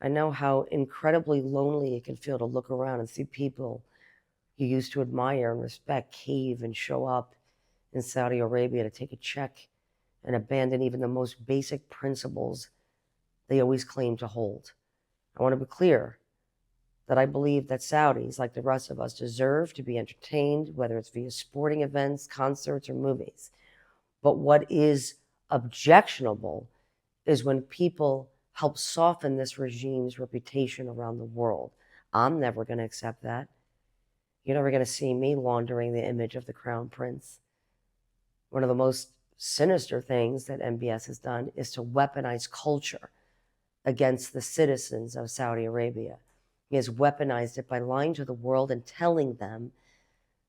I know how incredibly lonely it can feel to look around and see people you used to admire and respect cave and show up in Saudi Arabia to take a check and abandon even the most basic principles they always claim to hold. I want to be clear that I believe that Saudis, like the rest of us, deserve to be entertained, whether it's via sporting events, concerts, or movies. But what is objectionable is when people help soften this regime's reputation around the world. I'm never going to accept that. You're never going to see me laundering the image of the Crown Prince. One of the most sinister things that MBS has done is to weaponize culture against the citizens of Saudi Arabia. He has weaponized it by lying to the world and telling them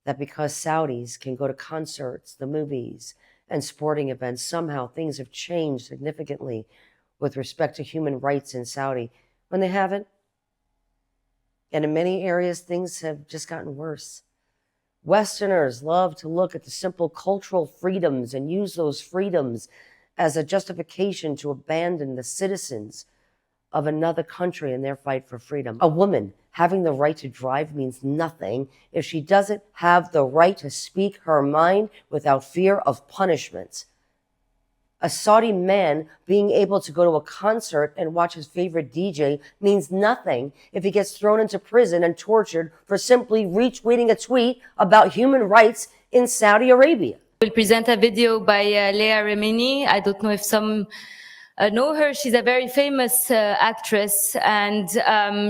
that because Saudis can go to concerts, the movies, and sporting events, somehow things have changed significantly with respect to human rights in Saudi, when they haven't. And in many areas, things have just gotten worse. Westerners love to look at the simple cultural freedoms and use those freedoms as a justification to abandon the citizens of another country in their fight for freedom. A woman having the right to drive means nothing if she doesn't have the right to speak her mind without fear of punishment. A Saudi man being able to go to a concert and watch his favorite DJ means nothing if he gets thrown into prison and tortured for simply retweeting a tweet about human rights in Saudi Arabia. We'll present a video by Leah Remini. I don't know if some know her. She's a very famous actress, and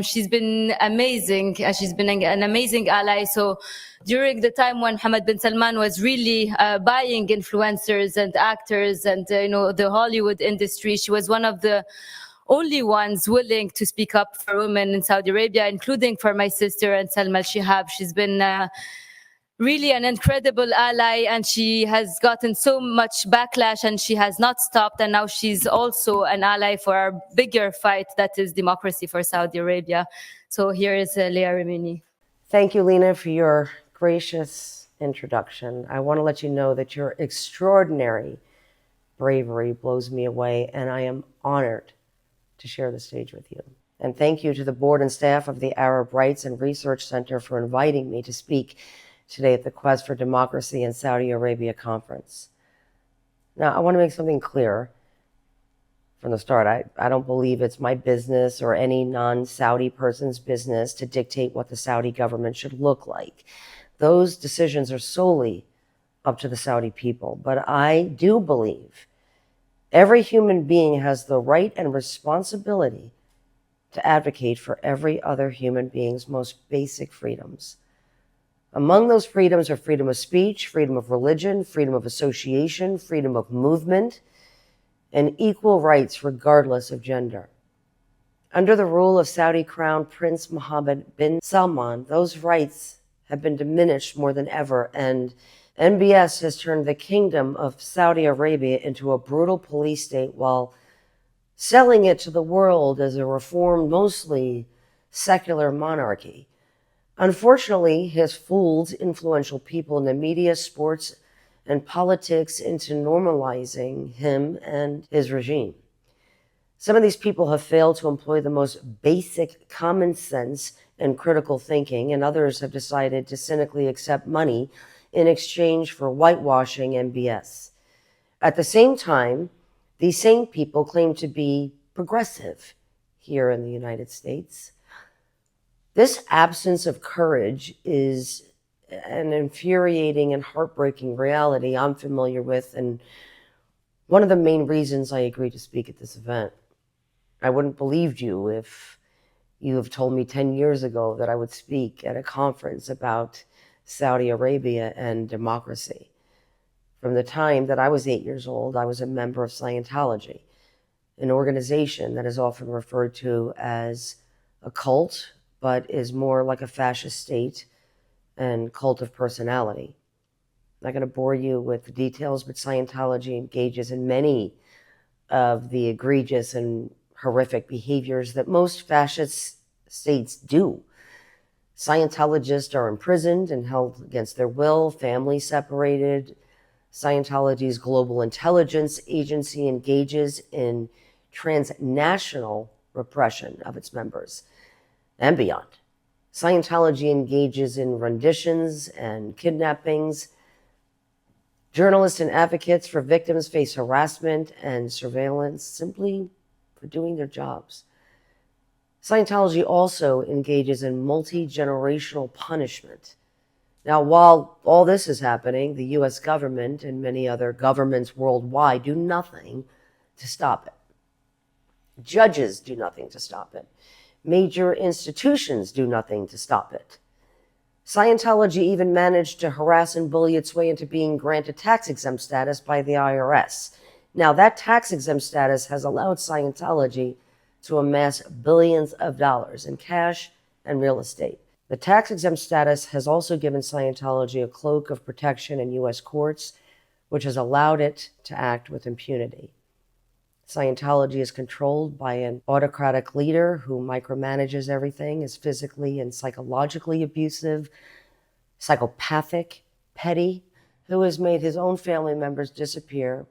she's been amazing. She's been an amazing ally. So during the time when Mohammed bin Salman was really buying influencers and actors and the Hollywood industry, she was one of the only ones willing to speak up for women in Saudi Arabia, including for my sister and Salma Shihab. She's been really an incredible ally, and she has gotten so much backlash, and she has not stopped. And now she's also an ally for our bigger fight, that is democracy for Saudi Arabia. So here is Leah Remini. Thank you, Lina, for your gracious introduction. I want to let you know that your extraordinary bravery blows me away, and I am honored to share the stage with you. And thank you to the board and staff of the Arab Rights and Research Center for inviting me to speak today at the Quest for Democracy in Saudi Arabia conference. Now, I want to make something clear from the start. I don't believe it's my business or any non-Saudi person's business to dictate what the Saudi government should look like. Those decisions are solely up to the Saudi people. But I do believe every human being has the right and responsibility to advocate for every other human being's most basic freedoms. Among those freedoms are freedom of speech, freedom of religion, freedom of association, freedom of movement, and equal rights regardless of gender. Under the rule of Saudi Crown Prince Mohammed bin Salman, those rights have been diminished more than ever, and MBS has turned the kingdom of Saudi Arabia into a brutal police state while selling it to the world as a reformed, mostly secular monarchy. Unfortunately, he has fooled influential people in the media, sports, and politics into normalizing him and his regime. Some of these people have failed to employ the most basic common sense and critical thinking, and others have decided to cynically accept money in exchange for whitewashing MBS. At the same time, these same people claim to be progressive here in the United States. This absence of courage is an infuriating and heartbreaking reality I'm familiar with, and one of the main reasons I agreed to speak at this event. I wouldn't have believed you if you have told me 10 years ago that I would speak at a conference about Saudi Arabia and democracy. From the time that I was 8 years old, I was a member of Scientology, an organization that is often referred to as a cult, but is more like a fascist state and cult of personality. I'm not going to bore you with the details, but Scientology engages in many of the egregious and horrific behaviors that most fascist states do. Scientologists are imprisoned and held against their will, families separated. Scientology's global intelligence agency engages in transnational repression of its members and beyond. Scientology engages in renditions and kidnappings. Journalists and advocates for victims face harassment and surveillance simply for doing their jobs. Scientology also engages in multi-generational punishment. Now, while all this is happening, the US government and many other governments worldwide do nothing to stop it. Judges do nothing to stop it. Major institutions do nothing to stop it. Scientology even managed to harass and bully its way into being granted tax-exempt status by the IRS. Now, that tax-exempt status has allowed Scientology to amass billions of dollars in cash and real estate. The tax-exempt status has also given Scientology a cloak of protection in U.S. courts, which has allowed it to act with impunity. Scientology is controlled by an autocratic leader who micromanages everything, is physically and psychologically abusive, psychopathic, petty, who has made his own family members disappear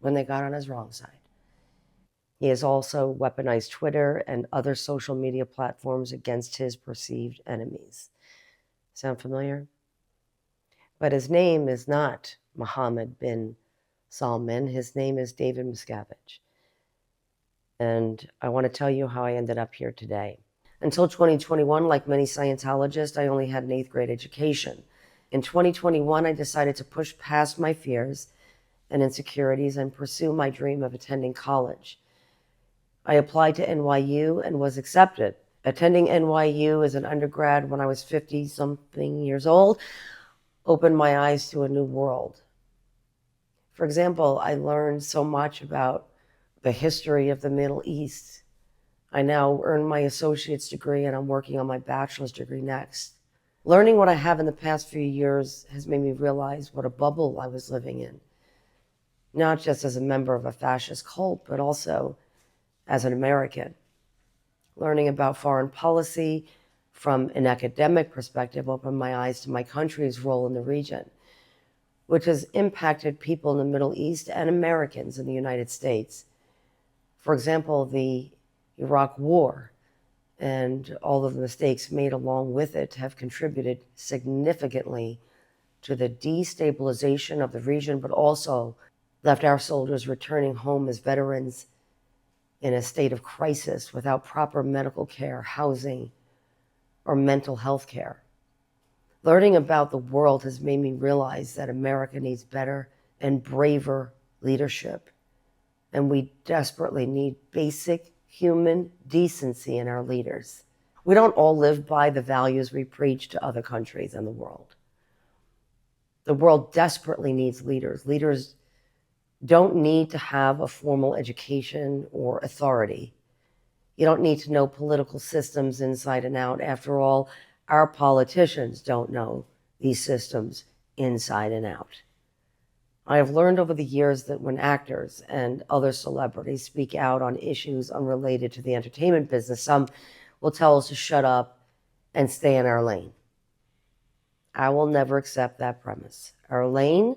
when they got on his wrong side. He has also weaponized Twitter and other social media platforms against his perceived enemies. Sound familiar? But his name is not Mohammed bin Salman. His name is David Miscavige. And I want to tell you how I ended up here today. Until 2021, like many Scientologists, I only had an 8th grade education. In 2021, I decided to push past my fears and insecurities and pursue my dream of attending college. I applied to NYU and was accepted. Attending NYU as an undergrad when I was 50-something years old opened my eyes to a new world. For example, I learned so much about the history of the Middle East. I now earn my associate's degree and I'm working on my bachelor's degree next. Learning what I have in the past few years has made me realize what a bubble I was living in. Not just as a member of a fascist cult, but also as an American. Learning about foreign policy from an academic perspective opened my eyes to my country's role in the region, which has impacted people in the Middle East and Americans in the United States. For example, the Iraq War and all of the mistakes made along with it have contributed significantly to the destabilization of the region, but also left our soldiers returning home as veterans in a state of crisis without proper medical care, housing, or mental health care. Learning about the world has made me realize that America needs better and braver leadership. And we desperately need basic human decency in our leaders. We don't all live by the values we preach to other countries in the world. The world desperately needs leaders. Leaders don't need to have a formal education or authority. You don't need to know political systems inside and out. After all, our politicians don't know these systems inside and out. I have learned over the years that when actors and other celebrities speak out on issues unrelated to the entertainment business, some will tell us to shut up and stay in our lane. I will never accept that premise. Our lane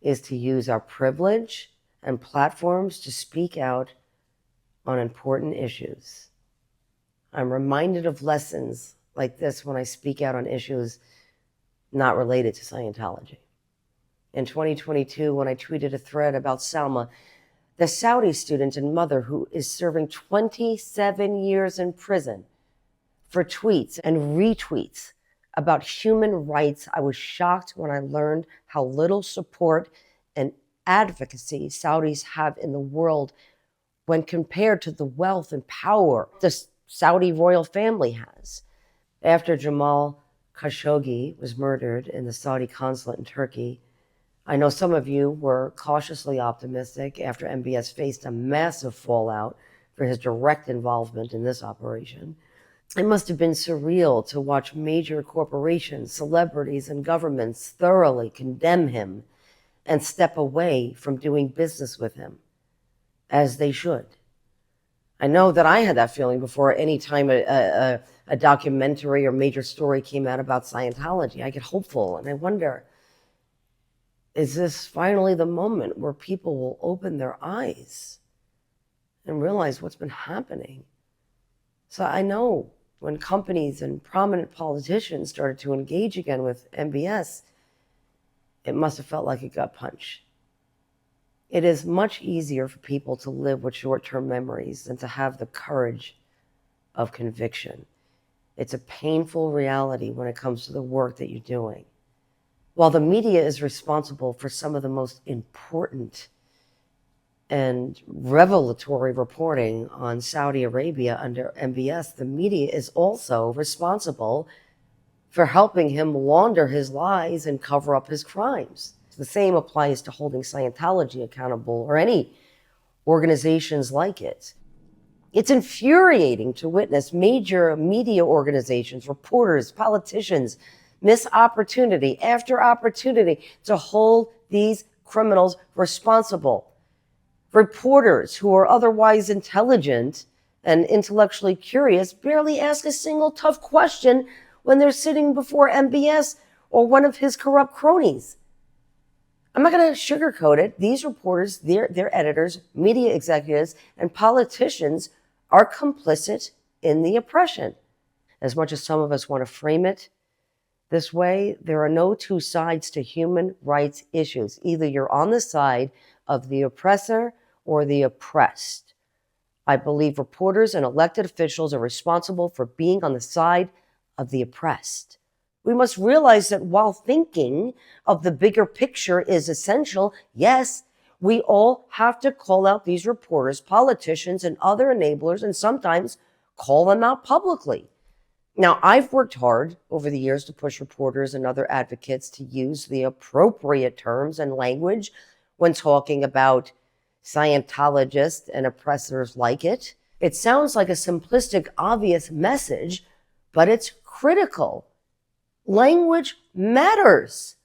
is to use our privilege and platforms to speak out on important issues. I'm reminded of lessons like this when I speak out on issues not related to Scientology. In 2022, when I tweeted a thread about Salma, the Saudi student and mother who is serving 27 years in prison for tweets and retweets about human rights, I was shocked when I learned how little support and advocacy Saudis have in the world when compared to the wealth and power the Saudi royal family has. After Jamal Khashoggi was murdered in the Saudi consulate in Turkey, I know some of you were cautiously optimistic after MBS faced a massive fallout for his direct involvement in this operation. It must have been surreal to watch major corporations, celebrities, and governments thoroughly condemn him and step away from doing business with him, as they should. I know that I had that feeling before any time a documentary or major story came out about Scientology. I get hopeful and I wonder, is this finally the moment where people will open their eyes and realize what's been happening? So I know when companies and prominent politicians started to engage again with MBS, it must have felt like a gut punch. It is much easier for people to live with short-term memories than to have the courage of conviction. It's a painful reality when it comes to the work that you're doing. While the media is responsible for some of the most important and revelatory reporting on Saudi Arabia under MBS, the media is also responsible for helping him launder his lies and cover up his crimes. The same applies to holding Scientology accountable or any organizations like it. It's infuriating to witness major media organizations, reporters, politicians miss opportunity after opportunity to hold these criminals responsible. Reporters who are otherwise intelligent and intellectually curious barely ask a single tough question when they're sitting before MBS or one of his corrupt cronies. I'm not going to sugarcoat it. These reporters, their editors, media executives, and politicians are complicit in the oppression. As much as some of us want to frame it this way, there are no two sides to human rights issues. Either you're on the side of the oppressor or the oppressed. I believe reporters and elected officials are responsible for being on the side of the oppressed. We must realize that while thinking of the bigger picture is essential, yes, we all have to call out these reporters, politicians, and other enablers, and sometimes call them out publicly. Now, I've worked hard over the years to push reporters and other advocates to use the appropriate terms and language when talking about Scientologists and oppressors like it. It sounds like a simplistic, obvious message, but it's critical. Language matters.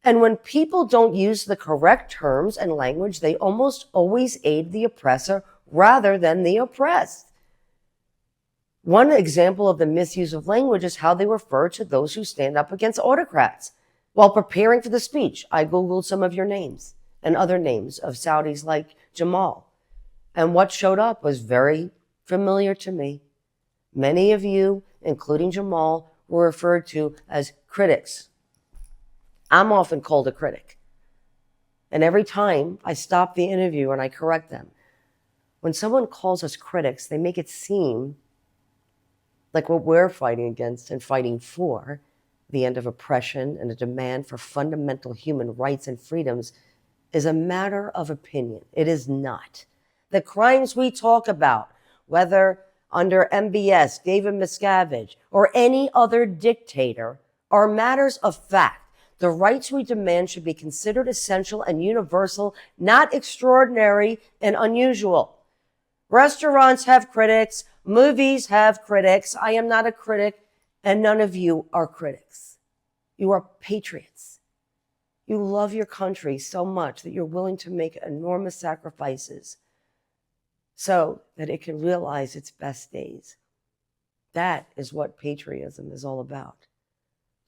And when people don't use the correct terms and language, they almost always aid the oppressor rather than the oppressed. One example of the misuse of language is how they refer to those who stand up against autocrats. While preparing for the speech, I Googled some of your names and other names of Saudis like Jamal. And what showed up was very familiar to me. Many of you, including Jamal, were referred to as critics. I'm often called a critic. And every time I stop the interview and I correct them, when someone calls us critics, they make it seem like what we're fighting against and fighting for, the end of oppression and a demand for fundamental human rights and freedoms, is a matter of opinion. It is not. The crimes we talk about, whether under MBS, David Miscavige, or any other dictator, are matters of fact. The rights we demand should be considered essential and universal, not extraordinary and unusual. Restaurants have critics, movies have critics. I am not a critic, and none of you are critics. You are patriots. You love your country so much that you're willing to make enormous sacrifices so that it can realize its best days. That is what patriotism is all about.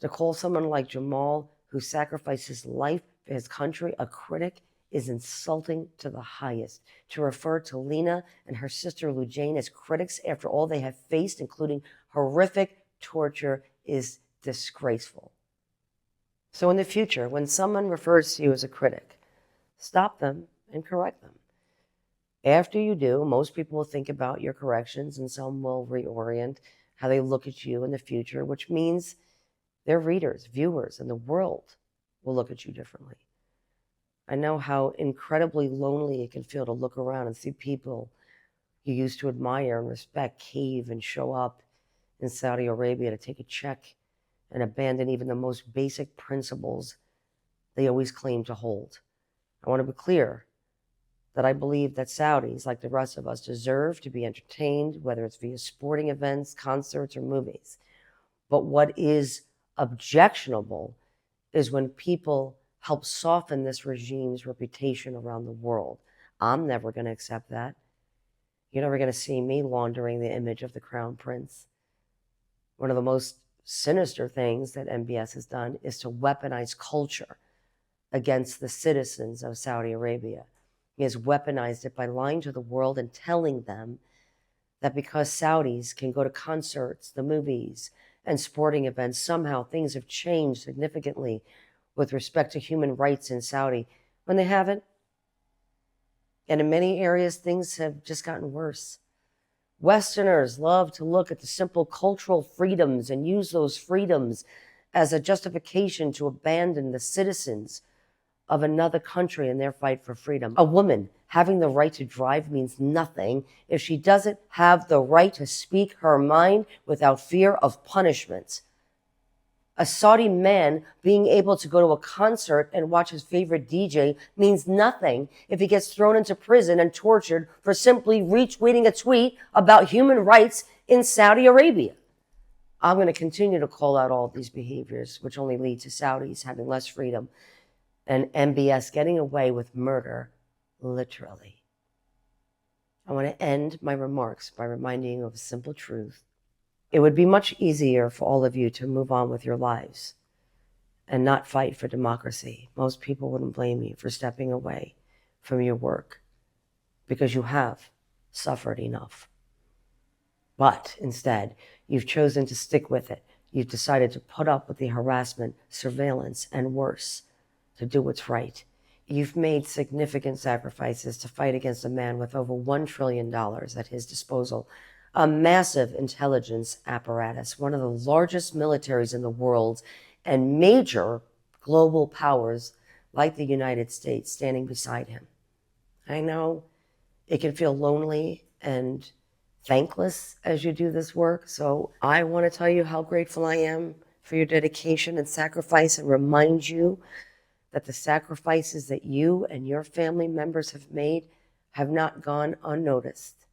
To call someone like Jamal, who sacrificed his life for his country, a critic, is insulting to the highest. To refer to Lina and her sister Loujain as critics after all they have faced, including horrific torture, is disgraceful. So in the future, when someone refers to you as a critic, stop them and correct them. After you do, most people will think about your corrections and some will reorient how they look at you in the future, which means their readers, viewers, and the world will look at you differently. I know how incredibly lonely it can feel to look around and see people you used to admire and respect cave and show up in Saudi Arabia to take a check and abandon even the most basic principles they always claim to hold. I want to be clear that I believe that Saudis, like the rest of us, deserve to be entertained, whether it's via sporting events, concerts, or movies. But what is objectionable is when people help soften this regime's reputation around the world. I'm never going to accept that. You're never going to see me laundering the image of the Crown Prince. One of the most sinister things that MBS has done is to weaponize culture against the citizens of Saudi Arabia. He has weaponized it by lying to the world and telling them that because Saudis can go to concerts, the movies, and sporting events, somehow things have changed significantly with respect to human rights in Saudi, when they haven't. And in many areas, things have just gotten worse. Westerners love to look at the simple cultural freedoms and use those freedoms as a justification to abandon the citizens of another country in their fight for freedom. A woman having the right to drive means nothing if she doesn't have the right to speak her mind without fear of punishment. A Saudi man being able to go to a concert and watch his favorite DJ means nothing if he gets thrown into prison and tortured for simply retweeting a tweet about human rights in Saudi Arabia. I'm going to continue to call out all of these behaviors, which only lead to Saudis having less freedom and MBS getting away with murder, literally. I want to end my remarks by reminding you of a simple truth. It would be much easier for all of you to move on with your lives and not fight for democracy. Most people wouldn't blame you for stepping away from your work because you have suffered enough. But instead, you've chosen to stick with it. You've decided to put up with the harassment, surveillance, and worse, to do what's right. You've made significant sacrifices to fight against a man with over $1 trillion at his disposal, a massive intelligence apparatus, one of the largest militaries in the world, and major global powers like the United States standing beside him. I know it can feel lonely and thankless as you do this work, so I want to tell you how grateful I am for your dedication and sacrifice, and remind you that the sacrifices that you and your family members have made have not gone unnoticed.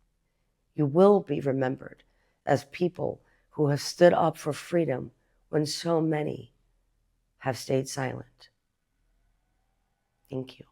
You will be remembered as people who have stood up for freedom when so many have stayed silent. Thank you.